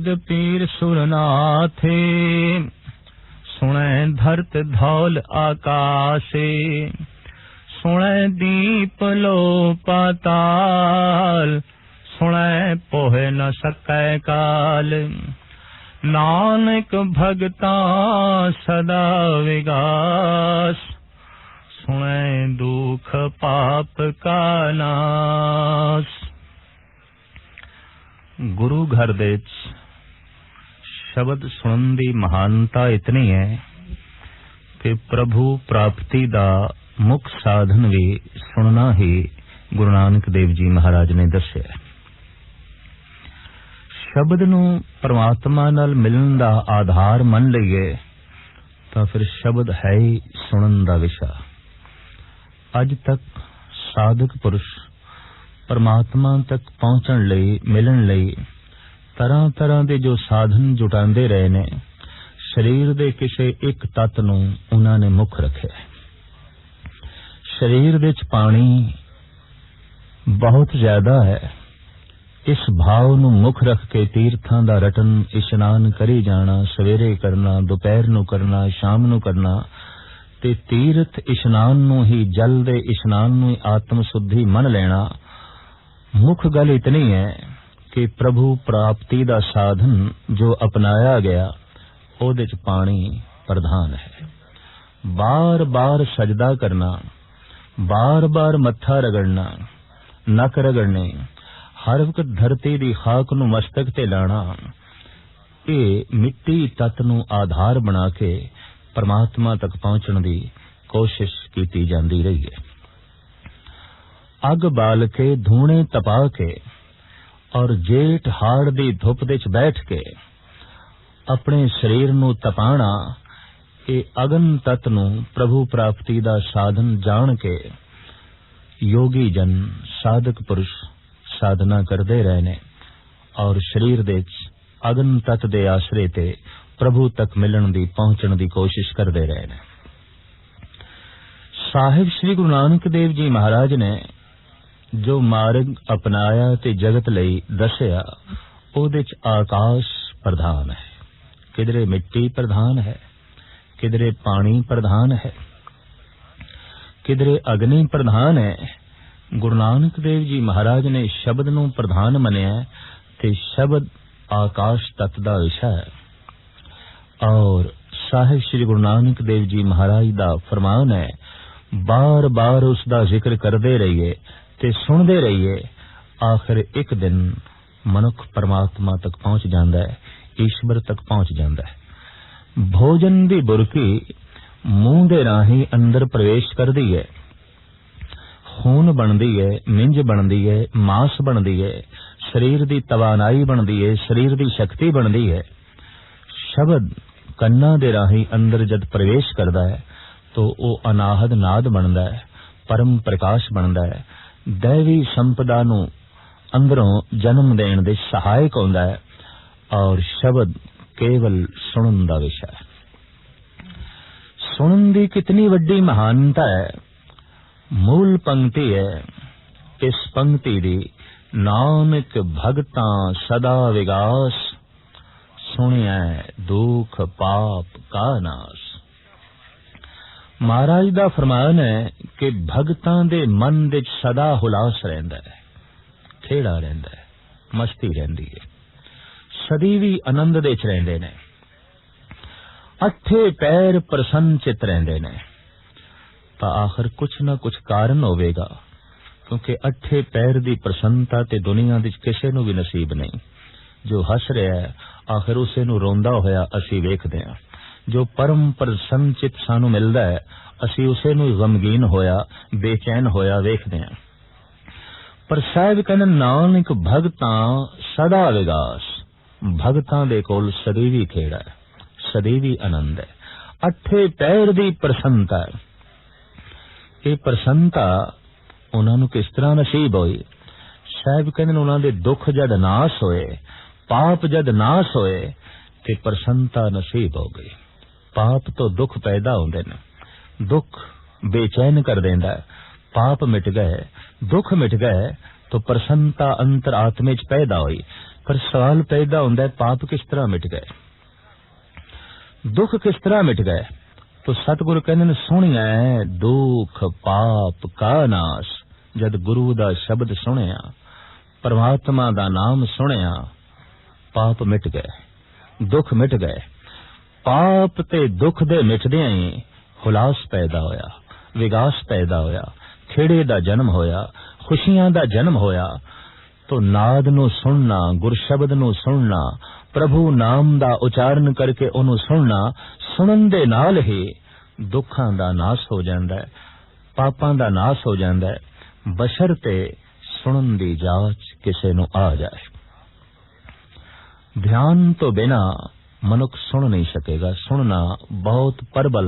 जग पीर सुरनाथे, सुनै धरत धौल आकाशे, सुनै दीप लो पाताल, सुनै पोहे न सकै काल। नानक भगता सदा विगास, सुनै दुख पाप का नाश। गुरु घर दे शब्द सुनन दी महानता इतनी है कि प्रभु प्राप्ति दा मुख साधन भी सुनना ही गुरु नानक देव जी महाराज ने दस्या। शब्द नूं परमात्मा नाल मिलन दा आधार मन लईए तां फिर शब्द है ही सुनन दा विषा। अज तक साधक पुरुष परमात्मा तक पहुंचण लई मिलन लई तरह तरह दे जो साधन जुटांदे रहे ने, शरीर दे किसे एक तत्त नूं उन्हां ने मुख रखे। शरीर दे च पानी बहुत ज्यादा है, इस भाव नूं मुख रख के तीर्थां दा रटन इशनान करी जाना, सवेरे करना, दोपहर नूं करना, शाम नूं करना, ते तीर्थ इशनान नूं ही जल दे इशनान नूं आत्म शुद्धि मन लेना। मुख गल इतनी है कि प्रभु प्राप्ति दा साधन जो अपनाया गया ओदे च पानी प्रधान है। बार बार सजदा करना, बार बार मत्था रगड़ना, नक रगड़ने, हर वक्त धरती दी खाक नूं मस्तक ते लाना, ये मिट्टी तत्त नूं आधार बना के परमात्मा तक पहुंचण दी कोशिश कीती जांदी रही है। अग बाल के, धूणे तपा के और जेठ हाड़ दी धुप दे च बैठ के अपने शरीर नूं तपाना, ये अगन तत्त नूं प्रभु प्राप्ति दा साधन जान के योगी जन साधक पुरुष साधना करते रहे ने और शरीर दे अगन तत्त दे आसरे ते प्रभु तक मिलन दी पहुंचण दी कोशिश करते रहे ने। साहिब श्री गुरु नानक देव जी महाराज ने जो मार्ग अपनाया ते जगत लई दसिया, ओदे च आकाश प्रधान है, किधरे मिट्टी प्रधान है, किधरे पानी प्रधान है, किधरे अग्नि प्रधान है। गुरु नानक देव जी महाराज ने शब्द नूं प्रधान मनिया ते शब्द आकाश तत्त दा विषय है। और साहिब श्री गुरु नानक देव जी महाराज दा फरमान है, बार बार उसका जिक्र करते रहिए ते सुनते रहिए, आखिर एक दिन मनुख परमात्मा तक पहुंच जाता है, ईश्वर तक पहुंच जाता है। भोजन दी बुरकी मूंह दे राही अंदर प्रवेश करदी है, खून बनदी है, मिंज बनदी है, मांस बनदी है, शरीर दी तवानाई बनदी है, शरीर दी शक्ति बनदी है। शब्द कन्ना दे राही अंदर जद प्रवेश करदा है तो वो अनाहद नाद बनदा है, परम प्रकाश बनदा है, दैवी संपदा नूं अंदरों जन्म देण दे सहायक होंदा है। और शब्द केवल सुनन दा विषय है। सुनन दी कितनी वड्डी महानता है। मूल पंक्ति है इस पंक्ति दी, नानक भगतां सदा विगास, सुनिया दुख पाप का नाश। महाराज दा फरमान है कि भगतां दे मन दे सदा हुलास रहिंदा है, खेड़ा रहिंदा है, मस्ती रहिंदी है, सदी भी आनंद दे च रहिंदे ने, अठे पैर प्रसन्न चित रहिंदे ने। तां आखिर कुछ ना कुछ कारण होवेगा, क्योंकि अठे पैर दी प्रसन्नता ते दुनिया दे किसे नूं भी नसीब नहीं। जो हस रहा है आखिर उसे नूं रोंदा होया असी वेखदे हां, जो परम प्रसन्न चित सानू मिलदा है असी उसे नूं गमगीन होया बेचैन होया वेखदे हां। पर साहिब कहंदे नानक भगतां सदा विगास, भगतां दे कोल सदैवी खेड़ा है, सदैवी आनंद है, अठे पैर दी प्रसन्नता है। ये प्रसन्नता उन्हां नूं किस तरह नसीब होई? साहिब कहंदे उन्हां दे दुख जद नाश होए, पाप जद नाश होए ते प्रसन्नता नसीब हो गई। पाप तो दुख पैदा होंदे ने, दुख बेचैन कर देंदा है, पाप मिट गए, दुख मिट गए तो प्रसन्नता अंतर आत्मे च पैदा हुई। पर सवाल पैदा होता है, पाप किस तरह मिट गए, दुख किस तरह मिट गए? तो सतगुरु कहते ने, सुनिया दुख पाप का नाश। जद गुरु दा शब्द सुनिया, परमात्मा दा नाम सुनिया, पाप मिट गए, दुख मिट गए। पाप ते दुख दे मिटदियां ही हुलास पैदा होया, विगास पैदा होया, खेड़े दा जन्म होया, खुशियां दा जन्म होया। तो नाद नू सुनना, गुरशब्द नू सुनना, प्रभु नाम दा उचारण करके ओनू सुनना, सुनन दे नाल ही दुखां दा नाश हो जांदा है, पापां दा नाश हो जांदा है, बशर्ते सुनन दी जाच किसे नू आ जाए। ध्यान तो बिना मनुख सुन नहीं सकेगा। सुनना बहुत प्रबल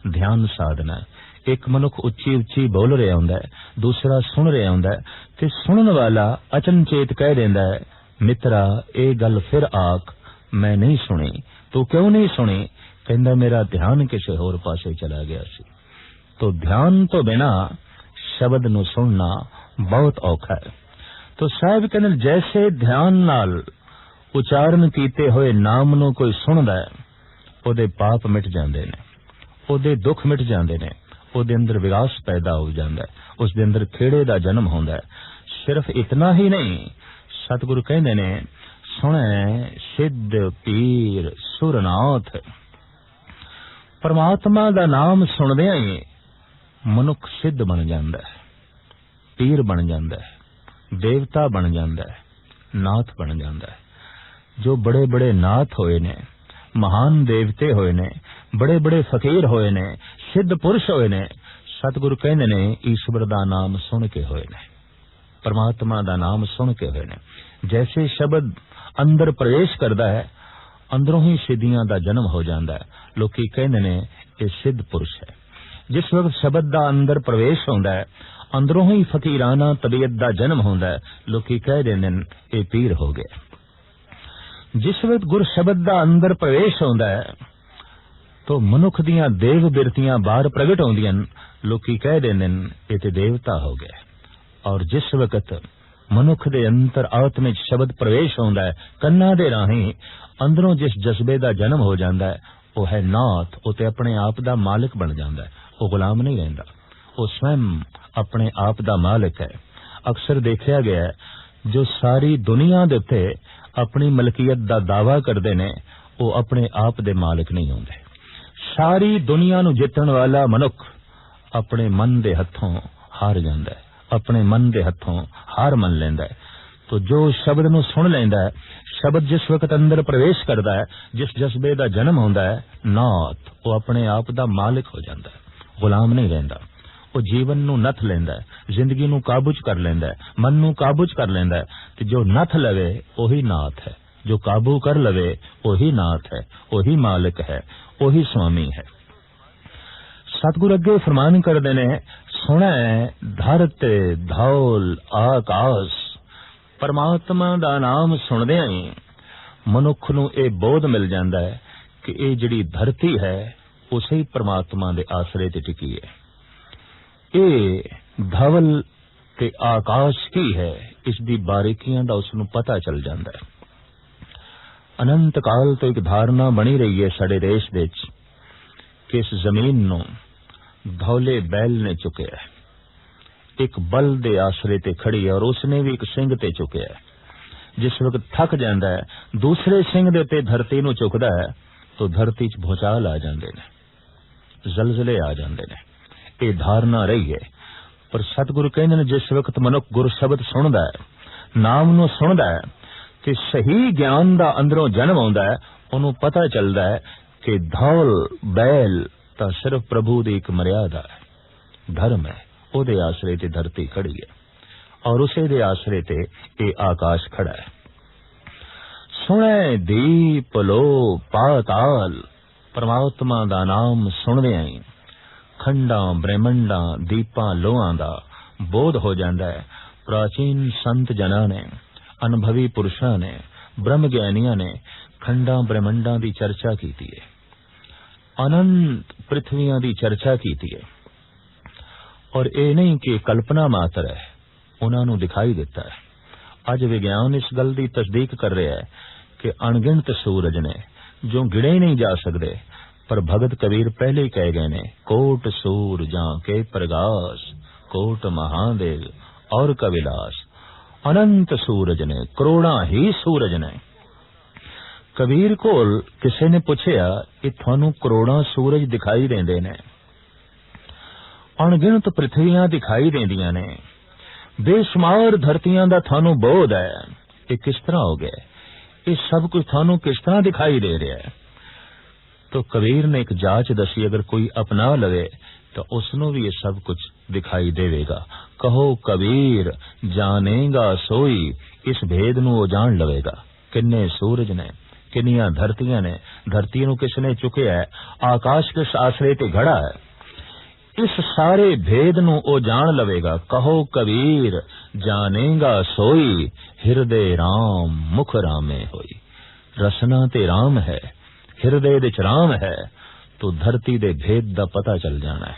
ध्यान साधना है। एक मनुख उच्ची उच्ची बोल रहा होंदा है, दूसरा सुन रहा होंदा है, ते सुनन वाला अचनचेत कह देंदा है, मित्रा ये गल फिर आख, मैं नहीं सुनी। तू क्यों नहीं सुनी? कहंदा मेरा ध्यान किसी होर पासे चला गया सी। तो ध्यान तो बिना शब्द नू सुनना बहुत औखा है। तो साहब कहंदे जैसे ध्यान नाल उचारण कीते होए नाम नू कोई सुनदा है, ओदे पाप मिट जांदे ने, ओदे दुख मिट जांदे ने, ओदे अंदर विकास पैदा हो जांदा है, उस दे अंदर खेड़े दा जन्म होंदा है। सिर्फ इतना ही नहीं, सतगुरु कहंदे ने, सुने सिद्ध पीर सुरनाथ। परमात्मा दा नाम सुनदियां ही मनुख सिद्ध बन जांदा है, पीर बन जांदा है, देवता बन जांदा है, नाथ बन जांदा है। जो बड़े बड़े नाथ होए ने, महान देवते होए ने, बड़े बड़े फकीर होए ने, सिद्ध पुरुष होए ने, सतगुरु कहंदे ने ईश्वर दा नाम सुन के होए ने, परमात्मा दा नाम सुन के होए ने। जैसे शब्द अंदर प्रवेश करदा है, अंदरों ही सिद्धियां दा जन्म हो जांदा है। लोकी कहंदे ने ये सिद्ध पुरुष है। जिस वक्त शब्द दा अंदर प्रवेश होंदा है, अंदरों ही फकीराना तबीयत दा जन्म होंदा है। लोकी कह देंदे ने ये पीर हो गए। जिस वक्त गुर शब्द दा अंदर प्रवेश होंदा है, तो मनुख दियां देव बिरतियां बाहर प्रगट होंदियां। लोकी कह देंदे ने ये ते देवता हो गए। और जिस वक्त मनुख दे अंतर आत्मिक शब्द प्रवेश होंदा है, कन्ना दे राही अंदरों जिस जज्बे दा जन्म हो जांदा है, वो है नाथ। वो ते अपने आप दा मालिक बन जांदा है, वो गुलाम नहीं रहंदा, वो स्वयं अपने आप दा मालिक है। अक्सर देखा गया है, जो सारी दुनिया दे उत्ते अपनी मलकीयत दा दावा करते ने, वो अपने आप दे मालिक नहीं होंदे। सारी दुनिया नू जितण वाला मनुख अपने मन दे हथों हार जांदा है, अपने मन दे हथों हार मन लेंदा है। तो जो शब्द नू सुन लेंदा है, शब्द जिस वक्त अंदर प्रवेश करता है, जिस जज्बे दा जन्म होंदा है, नाथ, वो अपने आप दा मालिक हो जांदा है, गुलाम नहीं रहंदा। वो जीवन नू नथ लेंदा है, जिंदगी नू काबू च कर लेंदा है, मन नू काबू च कर लेंदा है। ते जो नथ लवे वही नाथ है, जो काबू कर लवे वही नाथ है, वही मालिक है, वही स्वामी है। सतगुरु अगे फरमान करदे ने, सुने धरत धौल आकाश। परमात्मा दा नाम सुनदियां ही मनुख नू ये बोध मिल जांदा है कि ये जिहड़ी धरती है उसे ही परमात्मा दे आसरे ते टिकी है। ये धवल ते आकाश की है, इसकी बारीकियां दा उसनू पता चल जांदा है। अनंत काल तो एक धारणा बनी रही है साडे देश दे विच कि इस जमीन नू धौले बैल ने चुकिया है, एक बल दे आसरे ते खड़ी है, और उसने भी एक सिंह ते चुकिया है। जिस वक्त थक जांदा है, दूसरे सिंह दे ते धरती नू चुकदा है, तो धरती च भूचाल आ जांदे ने, जलजले आ जांदे ने। ये धारणा रही है। पर सतगुरु कहंदे ने, जिस वक्त मनुख गुर शब्द सुनदा है, नाम नू सुनदा है, ते सही ज्ञान दा अंदरों जन्म होंदा है, ओनू पता चलदा है कि धौल बैल तां सिर्फ प्रभु दी एक मर्यादा है, धर्म है। ओदे आसरे ते धरती खड़ी है, और उसे दे आसरे ते ये आकाश खड़ा है। सुने दीप लो पाताल। परमात्मा दा नाम सुनदियां ही खंडां ब्रह्मंडां दीपां लोहां दा बोध हो जांदा है। प्राचीन संत जना ने, अनुभवी पुरुषां ने, ब्रह्म ज्ञानियां ने खंडां ब्रह्मंडां दी चर्चा कीती है, अनंत पृथ्वियां दी चर्चा कीती है। और ये नहीं कि कल्पना मात्र है, उन्हां नूं दिखाई दिता है। अज विज्ञान इस गल की तस्दीक कर रहा है कि अणगिणत सूरज ने जो गिणे नहीं जा सकते, पर भगत कबीर पहले ही कह गए ने, कोट सूरजां के प्रगास, कोट महादेव और कविलास। अनंत सूरज ने, करोड़ा ही सूरज ने। कबीर कोल किसी ने पूछया कि थानू करोड़ा सूरज दिखाई देंदे ने, अणगिणत पृथ्वियां दिखाई देंदियां ने, बेशुमार धरतियां दा थानू बोध है, ये किस तरह हो गया? ये सब कुछ थानू किस तरह दिखाई दे रहा है? तो कबीर ने एक जांच दसी, अगर कोई अपना लवे तो उसनों भी ये सब कुछ दिखाई देवेगा। कहो कबीर जानेगा सोई, इस भेद नू वो जान लवेगा। किन्ने सूरज ने, किन्नियां धरतियां ने, धरती नू किसने चुकिया है, आकाश किस आसरे ते घड़ा है, इस सारे भेद नू ओ जान लवेगा। कहो कबीर जानेगा सोई, हिरदे राम मुख रामे होई। रसना ते राम है, हिरदे विच राम है, तो धरती दे भेद दा पता चल जाना है,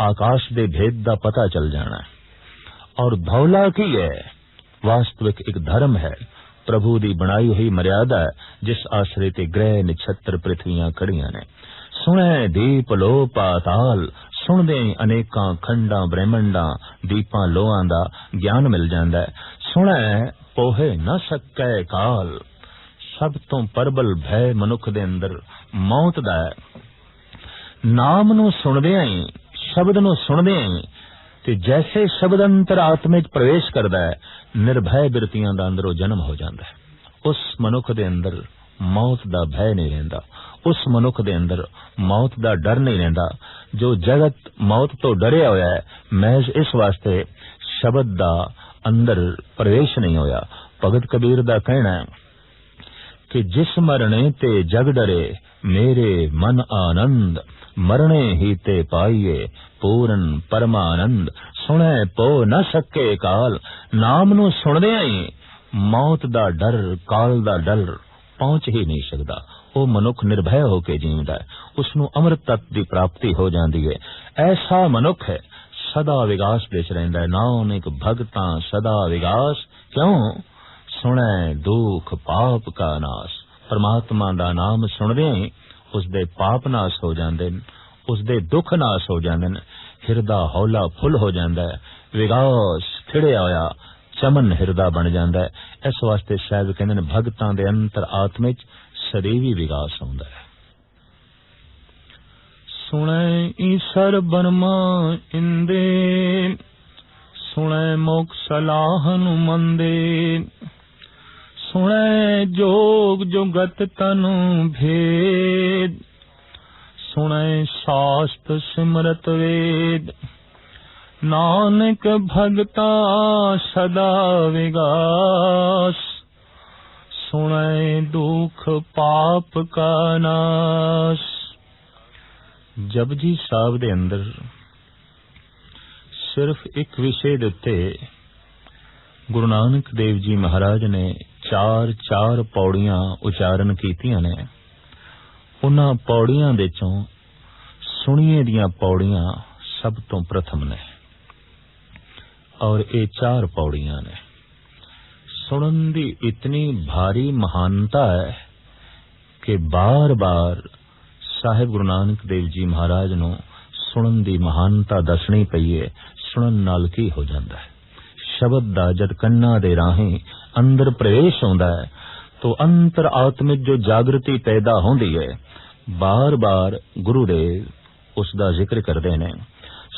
आकाश दे भेद दा पता चल जाना है। और धौला की है, वास्तविक एक धर्म है, प्रभु दी बनाई हुई मर्यादा है, जिस आश्रे ते ग्रह नक्षत्र पृथ्वियां खड़ियां ने। सुने दीप लो पाताल, सुनदे अनेकां खंडां ब्रह्मंडां दीपां लोहां दा ज्ञान मिल जांदा है। सुने पोहे न सकै काल, सब तो परबल भय मनुख दे अंदर मौत दा है। नाम नू सुनदियां ही, शब्द नू सुनदियां ही, ते जैसे शब्द अंतर आत्मे च प्रवेश करदा है, निर्भय बिरतियां दा अंदरों जन्म हो जांदा है। उस मनुख दे अंदर मौत दा भय नहीं रहिंदा, उस मनुख दे अंदर मौत दा डर नहीं रहिंदा। जो जगत मौत तो डरिया होया है, महज इस वास्ते शब्द दा अंदर प्रवेश नहीं होया। भगत कबीर दा कहना है कि जिस मरने ते जग डरे, मेरे मन आनंद, मरने ही ते पाइए पूरन परमानंद। सुने पो न सके काल, नाम नू सुनदे ही मौत दा डर, काल दा डर पहुंच ही नहीं सकता। वो मनुख निर्भय होके जींदा है, उसनू अमृत तत्व की प्राप्ति हो जाती है। ऐसा मनुख है सदा विगास विच रहिंदा है। नानक भगतां सदा विगास, क्यों? सुने दुख पाप का नाश। परमात्मा दा नाम सुनदे ही उसदे पाप नाश हो जांदे ने, उसदे दुख नाश हो जांदे ने, हिरदा हौला फुल हो जांदा है, विगास खिड़िया होया चमन हिरदा बन जांदा है। इस वास्ते शायद कहंदे ने भगतां दे अंतर आत्मे च सदैवी विगास हुंदा है। सुने ईसर बर्मा इंदे, सुने मोक्ष सलाहन मंदे, सुने जोग जुगत तनु भेद, सुने शास्त्र सिमरत वेद। नानक भगता सदा विगास, सुने दुख पाप का नाश। जपजी साहब दे अंदर सिर्फ एक विषय दे उत्ते गुरु नानक देव जी महाराज ने चार पौड़ियां उचारण कीतियां ने। उन्हां पौड़ियां दे चों सुनिए दियां पौड़ियां सब तो प्रथम ने, और ये 4 पौड़ियां ने। सुनन दी इतनी भारी महानता है कि बार बार साहिब गुरु नानक देव जी महाराज नूं सुनन दी महानता दसनी पई है। सुनन नाल की हो जांदा है, शब्द दा जद कन्ना दे राहीं अंदर प्रवेश होंदा है तो अंतर आत्मिक जो जागृति पैदा होंदी है, बार बार गुरुदेव उसदा जिक्र करदे ने।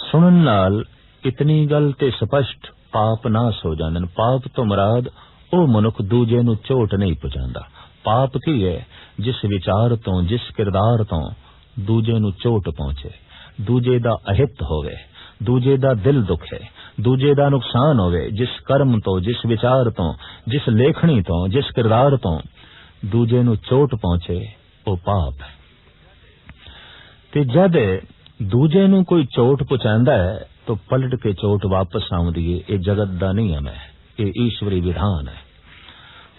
सुनन नाल इतनी गल ते स्पष्ट पाप नाश हो जांदे ने। पाप तो मुराद ओ मनुख दूजे नूं चोट नहीं पहुंचांदा। पाप की है? जिस विचार तो, जिस किरदार तो दूजे नूं चोट पहुंचे, दूजे दा अहित होवे, दूजे दा दिल दुखे, दूजे दा नुकसान होवे। जिस कर्म तो, जिस विचार तो, जिस लेखनी तो, जिस किरदार तो दूजे नूं चोट पहुंचे, वो पाप है। ते जद दूजे नूं कोई चोट पहुंचांदा है तो पलट के चोट वापस आउंदी है। ये जगत दा नियम है, ये ईश्वरी विधान है।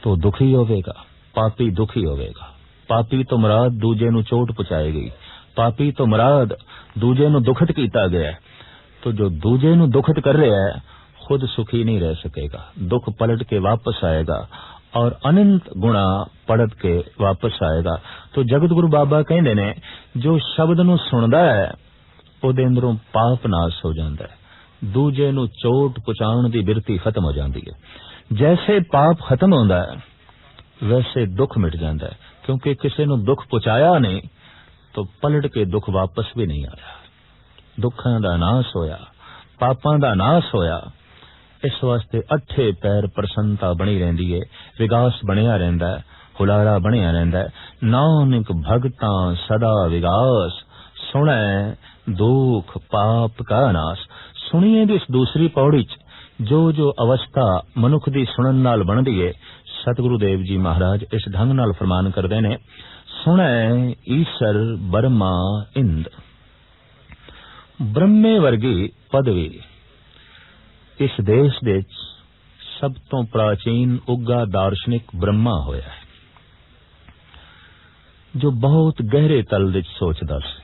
तो दुखी होवेगा, पापी दुखी होवेगा। पापी तो मुराद दूजे नूं चोट पहुंचाएगी, पापी तो मुराद दूजे नूं दुखत कीता गया है। तो जो दूजे नूं दुखत कर रहा है, खुद सुखी नहीं रह सकेगा, दुख पलट के वापस आएगा और अनंत गुणा पलट के वापस आएगा। तो जगत गुरु बाबा कहंदे ने जो शब्द नूं सुणदा है ਉਹਦੇ ਅੰਦਰੋਂ ਪਾਪ ਨਾਸ ਹੋ ਜਾਂਦਾ ਹੈ, ਦੂਜੇ ਨੂੰ ਚੋਟ ਪਹੁੰਚਾਉਣ ਦੀ ਬਿਰਤੀ ਖਤਮ ਹੋ ਜਾਂਦੀ ਹੈ। ਜੈਸੇ ਪਾਪ ਖਤਮ ਹੁੰਦਾ ਹੈ ਵੈਸੇ ਦੁੱਖ ਮਿਟ ਜਾਂਦਾ ਹੈ, ਕਿਉਂਕਿ ਕਿਸੇ ਨੂੰ ਦੁੱਖ ਪਹੁੰਚਾਇਆ ਨਹੀਂ ਤਾਂ ਪਲਟ ਕੇ ਦੁੱਖ ਵਾਪਸ ਵੀ ਨਹੀਂ ਆਇਆ। ਦੁੱਖਾਂ ਦਾ ਨਾਸ ਹੋਇਆ, ਪਾਪਾਂ ਦਾ ਨਾਸ ਹੋਇਆ। ਇਸ ਵਾਸਤੇ ਅੱਠੇ ਪੈਰ ਪ੍ਰਸੰਨਤਾ ਬਣੀ ਰਹਿੰਦੀ ਹੈ, ਵਿਗਾਸ ਬਣਿਆ ਰਹਿੰਦਾ ਹੈ, ਹੁਲਾਰਾ ਬਣਿਆ ਰਹਿੰਦਾ ਹੈ। ਨਾਨਕ ਭਗਤਾਂ ਸਦਾ ਵਿਗਾਸ, ਸੁਣੈ दुख पाप का नाश। सुनिए भी इस दूसरी पौड़ी च जो जो अवस्था मनुख दी सुनन नाल बनदी है, सतगुरु देव जी महाराज इस ढंग नाल फरमान करदे ने, सुनै ईसर बर्मा इंद। ब्रह्मे वर्गी पदवी इस देश दे सब तो प्राचीन उग्गा दार्शनिक ब्रह्मा होया है, जो बहुत गहरे तल विच सोचदा सी।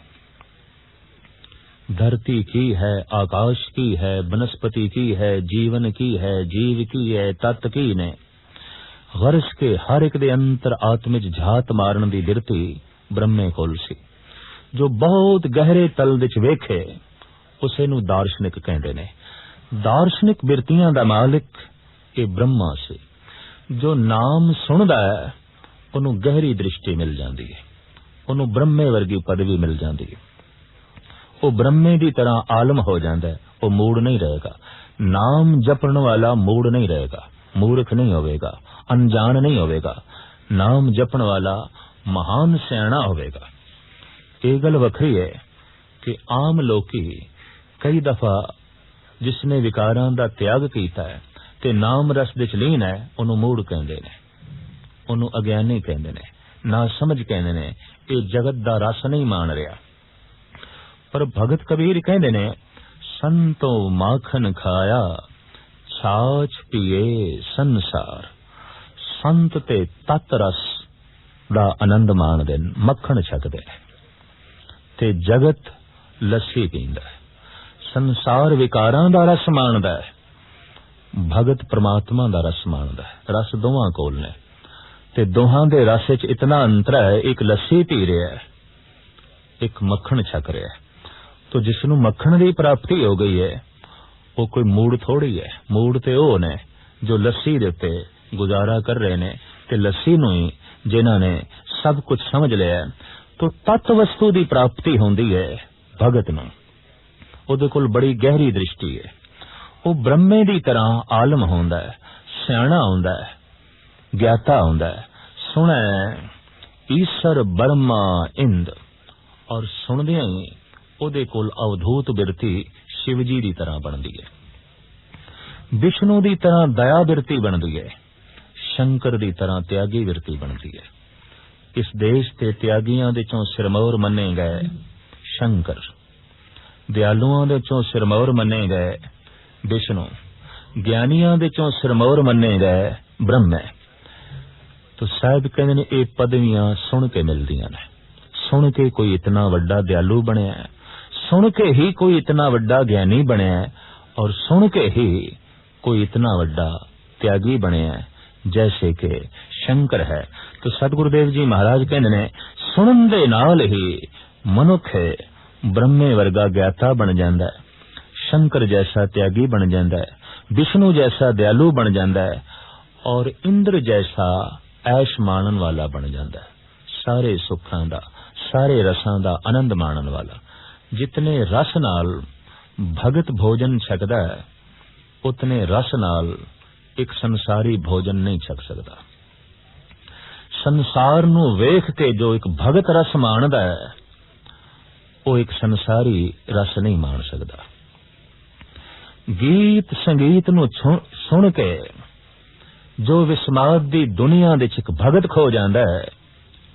धरती की है, आकाश की है, वनस्पति की है, जीवन की है, जीव की है, तत्व की ने गरज के हर एक दे अंतर आत्म च झात मारन दी बिरती ब्रह्मे कोल सी। जो बहुत गहरे तल विच वेखे उसे नूं दार्शनिक कहंदे ने। दार्शनिक बिरतियां दा मालिक ये ब्रह्मा सी। जो नाम सुनदा है उन्हों गहरी दृष्टि मिल जाती है, उन्हों ब्रह्मे वर्गी पदवी मिल जाती है। वो ब्रह्मे की तरह आलम हो जाता है, वो मूड नहीं रहेगा। नाम जपण वाला मूड नहीं रहेगा, मूर्ख नहीं होवेगा, अनजान नहीं होवेगा। नाम जपण वाला महान सियाणा होवेगा। ये गल वखरी है कि आम लोकी कई दफा जिसने विकारां दा त्याग कीता है ते नाम रस दे च लीन है, उन्हों मूड कहंदे ने, उन्हों अज्ञानी कहंदे ने, ना समझ कहंदे ने, ये जगत दा रस नहीं मान रहा। पर भगत कबीर कहंदे ने, संतो माखन खाया छाछ पिए संसार। संत ते तत रस दा आनंद माणदे, मक्खन छकदे ते जगत लस्सी पींदा है। संसार विकारां दा रस माणदा है, भगत परमात्मा दा रस माणदा है। रस दोवां कोल ने ते दोहां दे रस विच इतना अंतर है, एक लस्सी पी रहा है, एक मक्खन छक रहा है। तो जिसनू मक्खन की प्राप्ति हो गई है वो कोई मूड थोड़ी है। मूड ते वो ने जो लस्सी दे उत्ते गुजारा कर रहे ने, ते लस्सी नू ही जिन्हां ने सब कुछ समझ लिया। तो तत्व वस्तु की प्राप्ति होंदी है भगत नू, उहदे कोल बड़ी गहरी दृष्टि है। वो ब्रह्मे की तरह आलम होंदा है, सियाणा होंदा है, ज्ञाता होंदा है। सुनै ईसर बर्मा इंद, और सुनदियां ही ਉਹਦੇ ਕੋਲ अवधूत बिरती शिवजी की तरह बनती है, विष्णु की तरह दया बिरती बनती है, शंकर की तरह त्यागी बिरती बनती है। इस देश के त्यागियों दे चों सिरमौर मन्ने गए शंकर, दयालुओं दे चों सिरमौर मन्ने गए विष्णु, ज्ञानियों दे चों सिरमौर मन्ने गए ब्रह्म। तो साहब कहते ने ये पदवियां सुन के मिलदियां ने। सुन के कोई इतना वड्डा दयालु बनया है, सुन के ही कोई इतना वड्डा ज्ञानी बनया है, और सुन के ही कोई इतना वड्डा त्यागी बनया है जैसे कि शंकर है। तो सतगुरुदेव जी महाराज कहते ने, सुनन दे नाल ही मनुख ब्रह्मे वर्गा ज्ञाता बन जाता है, शंकर जैसा त्यागी बन जाता है, विष्णु जैसा दयालु बन जाता है, और इंद्र जैसा ऐश माणन वाला बन जाता है। सारे सुखां दा, सारे रसां दा आनंद माणन वाला। जितने रस नाल भगत भोजन छकदा है, उतने रस नाल एक संसारी भोजन नहीं छक सकता। संसार नू वेख के जो एक भगत रस माणदा है, वो एक संसारी रस नहीं मान सकता। गीत संगीत नू सुन के जो विस्माद दी दुनिया दे च एक भगत खो जांदा है,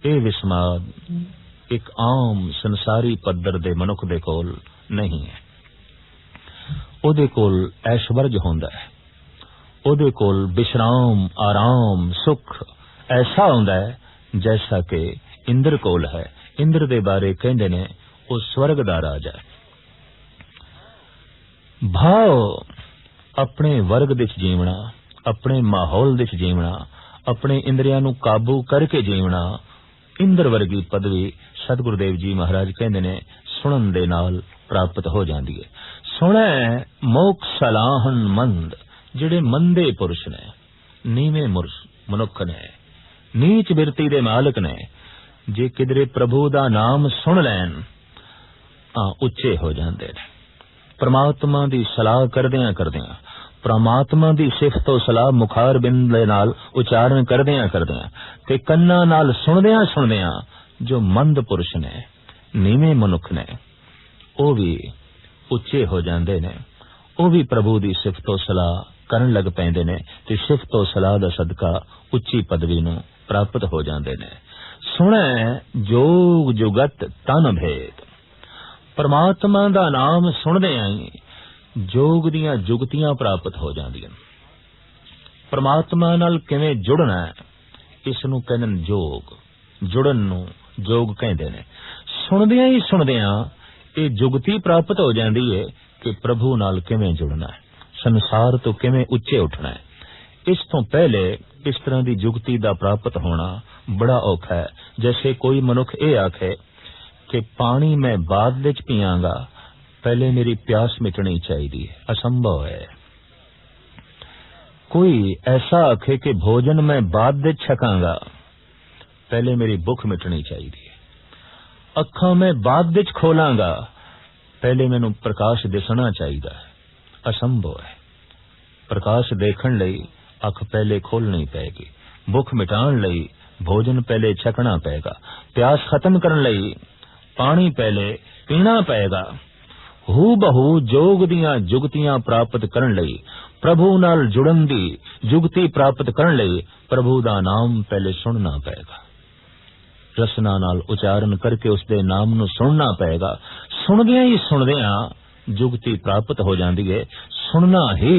ये विस्माद एक आम संसारी पद्धर दे मनुख दे कोल नहीं है। ओदे कोल ऐश्वर्य होंदा है, ओदे कोल विश्राम आराम सुख ऐसा होंदा है जैसा कि इंद्र कोल है। इंद्र दे बारे कहंदे ने वो स्वर्ग दा राजा है। भाव अपने वर्ग दे च जीवना, अपने माहौल दे च जीवना, अपने इंद्रियां नूं काबू करके जीवना, इंद्र वर्गी पदवी सतगुरुदेव जी महाराज कहंदे ने सुनन दे नाल प्राप्त हो जाती है। सुने मोक्ष सलाहन मंद, जिहड़े मंदे पुरुष ने, नीवें मनुख ने, नीच बिरती दे मालक ने, जे किधरे प्रभु दा नाम सुन लैन उच्चे हो जाते हैं। परमात्मा दी सलाह करदियां करदियां, परमात्मा दी सिफत तो सलाह मुखार बिंद दे नाल उचारण करदियां करदियां ते कन्नां नाल सुनदियां सुनदियां जो मंद पुरुष ने, नीवें मनुख ने, वो भी उच्चे हो जाते ने, वो भी प्रभु दी सिफत तो सलाह करन लग पैंदे ने ते सिफत तो सलाह दा सदका उच्ची पदवी नूं प्राप्त हो जाते ने। सुने जोग जुगत तन भेद, परमात्मा दा नाम सुनदियां ही जोग दियां जुगतियां प्राप्त हो जांदियां। परमात्मा नाल किवें जुड़ना है, इस नूं कहंदे ने जोग, जुड़न नूं जोग कहंदे ने। सुनदियां ही सुनदियां ये जुगती प्राप्त हो जाती है कि प्रभु नाल किवें जुड़ना है, संसार तो किवें उच्चे उठना है। इस तो पहले इस तरह की जुगती दा प्राप्त होना बड़ा औखा है। जैसे कोई मनुख ये आखे कि पानी मैं बाद विच पीआंगा, पहले मेरी प्यास मिटनी चाहिए, असंभव है। कोई ऐसा आखे कि भोजन मैं बाद विच छकांगा, पहले मेरी भुख मिटनी चाहिए। अखां मैं बाद विच खोलांगा, पहले मैनू प्रकाश दिसना चाहिए, असंभव है। प्रकाश देखण लई अख पहले खोलनी पैगी, भुख मिटाण लई भोजन पहले छकना पेगा, प्यास खत्म करन लई पानी पहले पीना पेगा। हू बहु जोग दियां जुगतियां प्राप्त करन लई, प्रभु नाल जुड़न दी जुगती प्राप्त करन लई प्रभु दा नाम पहले सुनना पेगा, रसना नाल उचारण करके उसदे नाम नूं सुनना पेगा। सुनदियां ही सुनदियां जुगती प्राप्त हो जाती है। सुनना ही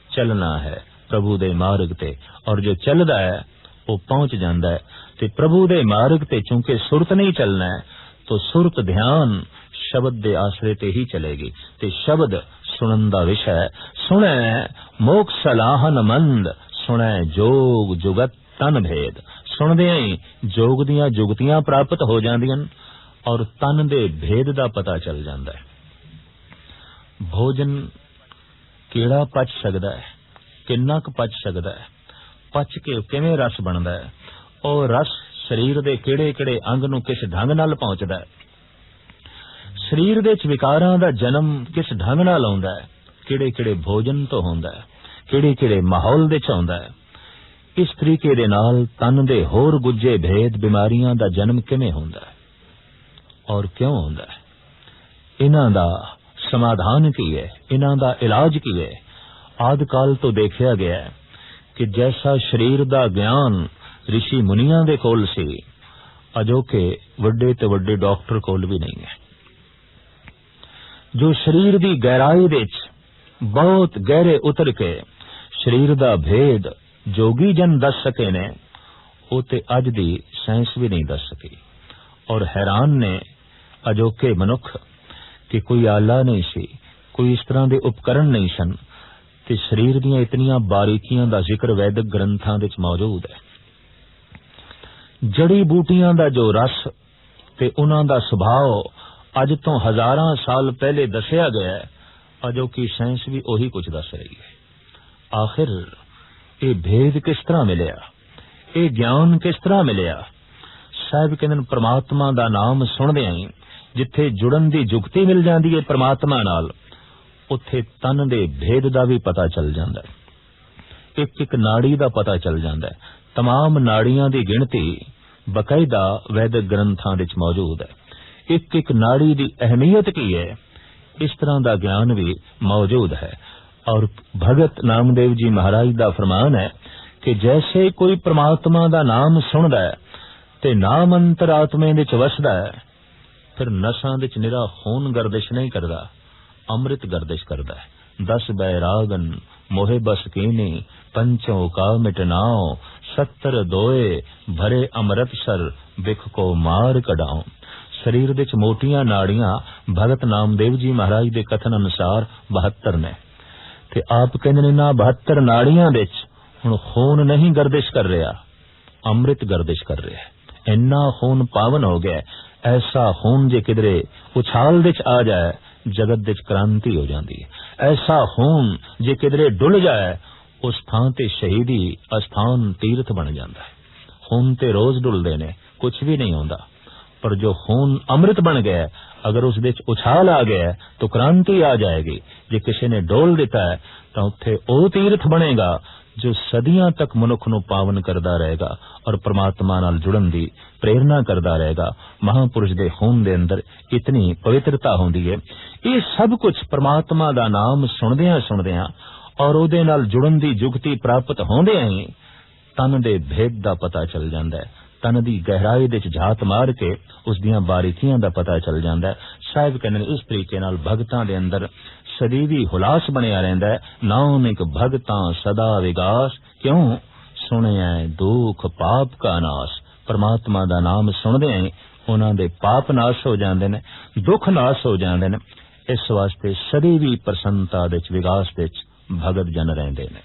चलना है प्रभु दे मार्ग ते, और जो चलदा है वो पहुंच जाता है। ते प्रभु दे मार्ग ते चूंकि सुरत नहीं चलना है तो सुरत ध्यान शब्द दे आसरे ते ही चलेगी, ते शब्द सुनन दा विषय। सुने मोक्ष सलाहन मंद, सुने जोग जुगत तन भेद। सुनदे ही जोग दियां जुगतियां प्राप्त हो जांदियां और तन दे भेद दा पता चल जाता है। भोजन केड़ा पच सकदा है, किन्ना क पच सकदा है, पच के किवें रस बनदा है, और रस शरीर दे किहड़े किहड़े अंग नूं किस ढंग नाल पहुंचदा है, शरीर दे विकारां दा जन्म किस ढंग नाल आउंदा है, किहड़े किहड़े भोजन तो हुंदा है, किहड़े किहड़े माहौल दे च आउंदा है। इस तरीके दे नाल तन दे होर गुज्जे भेद बीमारियां दा जन्म किवें हुंदा है और क्यों हुंदा है, इन्हां दा समाधान की है, इन्हां दा इलाज की है। आदि काल तो देखा गया है कि जैसा शरीर दा ज्ञान ऋषि मुनियां दे कोल सी, अजोके वड्डे ते वड्डे डॉक्टर कोल भी नहीं है। जो शरीर दी गहराई दे बहुत गहरे उतर के शरीर दा भेद जोगी जन दस सके ने, वो ते अज दी साइंस भी नहीं दस सकी। और हैरान ने अजोके मनुख कि कोई आला नहीं सी, कोई इस तरह के उपकरण नहीं सन, ते शरीर दीयां इतनियां बारीकियां दा जिक्र वैदिक ग्रंथां विच मौजूद है। जड़ी बूटियां दा जो रस ते उन्हां दा सुभाव अज तो हजारां साल पहले दसिया गया है, अजोकी साइंस भी ओही कुछ दस रही है। आखिर ये भेद किस तरह मिलिया, ये ज्ञान किस तरह मिलिया? साहब कहंदे परमात्मा दा नाम सुनदियां ही जिथे जुड़न दी जुगती मिल जाती है परमात्मा नाल, उत्थे तन दे भेद दा भी पता चल जाता है, एक एक नाड़ी दा पता चल जाता है। तमाम नाड़ियां दी गिनती बकायदा वैदिक ग्रंथां विच मौजूद है। एक एक नाड़ी दी अहमियत की है, इस तरह दा ज्ञान भी मौजूद है। और भगत नामदेव जी महाराज दा फरमान है कि जैसे कोई परमात्मा दा नाम सुनदा है ते नाम अंतरात्मे विच वसदा है, फिर नसां विच निरा खून गर्दिश नहीं करदा, अमृत गर्दिश करदा है। 10 बैरागन मोहे बस कीनी, पंचों का मिटनाओ, 70 दोए भरे अमृतसर, बिख को मार कढाओ। शरीर विच मोटियां नाड़ियां भगत नामदेव जी महाराज के कथन अनुसार 72 ने, ਤੇ ਆਪ ਕਹਿੰਦੇ ਨੇ ਨਾ 72 ਨਾੜੀਆਂ ਵਿੱਚ ਹੁਣ ਖੂਨ ਨਹੀਂ ਗਰਦਿਸ਼ ਕਰ ਰਿਹਾ, ਅੰਮ੍ਰਿਤ ਗਰਦਿਸ਼ ਕਰ ਰਿਹਾ। ਇੰਨਾ ਖੂਨ ਪਾਵਨ ਹੋ ਗਿਆ। ਐਸਾ ਖੂਨ ਜੇ ਕਿਧਰੇ ਉਛਾਲ ਵਿੱਚ ਆ ਜਾਏ ਜਗਤ ਵਿੱਚ ਕ੍ਰਾਂਤੀ ਹੋ ਜਾਂਦੀ ਹੈ। ਐਸਾ ਖੂਨ ਜੇ ਕਿਧਰੇ ਡੁੱਲ ਜਾਏ ਉਸ ਥਾਂ ਤੇ ਸ਼ਹੀਦੀ ਅਸਥਾਨ ਤੀਰਥ ਬਣ ਜਾਂਦਾ ਹੈ। ਖੂਨ ਤੇ ਰੋਜ਼ ਡੁੱਲਦੇ ਨੇ, ਕੁਛ ਵੀ ਨਹੀਂ ਹੁੰਦਾ, ਪਰ ਜੋ ਖੂਨ ਅੰਮ੍ਰਿਤ ਬਣ ਗਿਆ ਅਗਰ ਉਸ ਵਿੱਚ ਉਛਾਲ ਆ ਗਿਆ ਤਾਂ ਕ੍ਰਾਂਤੀ ਆ ਜਾਏਗੀ। ਜੇ ਕਿਸੇ ਨੇ ਡੋਲ ਦਿੱਤਾ ਹੈ ਤਾਂ ਉੱਥੇ ਉਹ ਤੀਰਥ ਬਣੇਗਾ ਜੋ ਸਦੀਆਂ ਤੱਕ ਮਨੁੱਖ ਨੂੰ ਪਾਵਨ ਕਰਦਾ ਰਹੇਗਾ ਔਰ ਪ੍ਰਮਾਤਮਾ ਨਾਲ ਜੁੜਨ ਦੀ ਪ੍ਰੇਰਨਾ ਕਰਦਾ ਰਹੇਗਾ। ਮਹਾਪੁਰਸ਼ ਦੇ ਖੂਨ ਦੇ ਅੰਦਰ ਇਤਨੀ ਪਵਿੱਤਰਤਾ ਹੁੰਦੀ ਹੈ। ਇਹ ਸਭ ਕੁਝ ਪ੍ਰਮਾਤਮਾ ਦਾ ਨਾਮ ਸੁਣਦਿਆਂ ਔਰ ਉਹਦੇ ਨਾਲ ਜੁੜਨ ਦੀ ਜੁਗਤੀ ਪ੍ਰਾਪਤ ਹੁੰਦਿਆਂ ਹੀ ਤਨ ਦੇ ਭੇਦ ਦਾ ਪਤਾ ਚੱਲ ਜਾਂਦਾ ਹੈ। ਤਨ ਦੀ ਗਹਿਰਾਈ ਵਿੱਚ ਝਾਤ ਮਾਰ ਕੇ ਉਸ ਦੀਆਂ ਬਾਰੀਕੀਆਂ ਦਾ ਪਤਾ ਚੱਲ ਜਾਂਦਾ ਹੈ। ਸਾਹਿਬ ਕਹਿੰਦੇ ਨੇ ਇਸ ਤਰੀਕੇ ਨਾਲ ਭਗਤਾਂ ਦੇ ਅੰਦਰ ਸਦੀਵੀ ਹੁਲਾਸ ਬਣਿਆ ਰਹਿੰਦਾ ਹੈ। ਨਾਨਕ ਭਗਤਾਂ ਸਦਾ ਵਿਗਾਸ, ਕਿਉਂ ਸੁਣਿਆ ਦੁੱਖ ਪਾਪ ਕਾ ਨਾਸ। ਪਰਮਾਤਮਾ ਦਾ ਨਾਮ ਸੁਣਦਿਆਂ ਹੀ ਉਹਨਾਂ ਦੇ ਪਾਪ ਨਾਸ਼ ਹੋ ਜਾਂਦੇ ਨੇ, ਦੁੱਖ ਨਾਸ਼ ਹੋ ਜਾਂਦੇ ਨੇ। ਇਸ ਵਾਸਤੇ ਸਦੀਵੀ ਪ੍ਰਸੰਨਤਾ ਵਿੱਚ ਵਿਗਾਸ ਵਿੱਚ ਭਗਤ ਜਨ ਰਹਿੰਦੇ ਨੇ।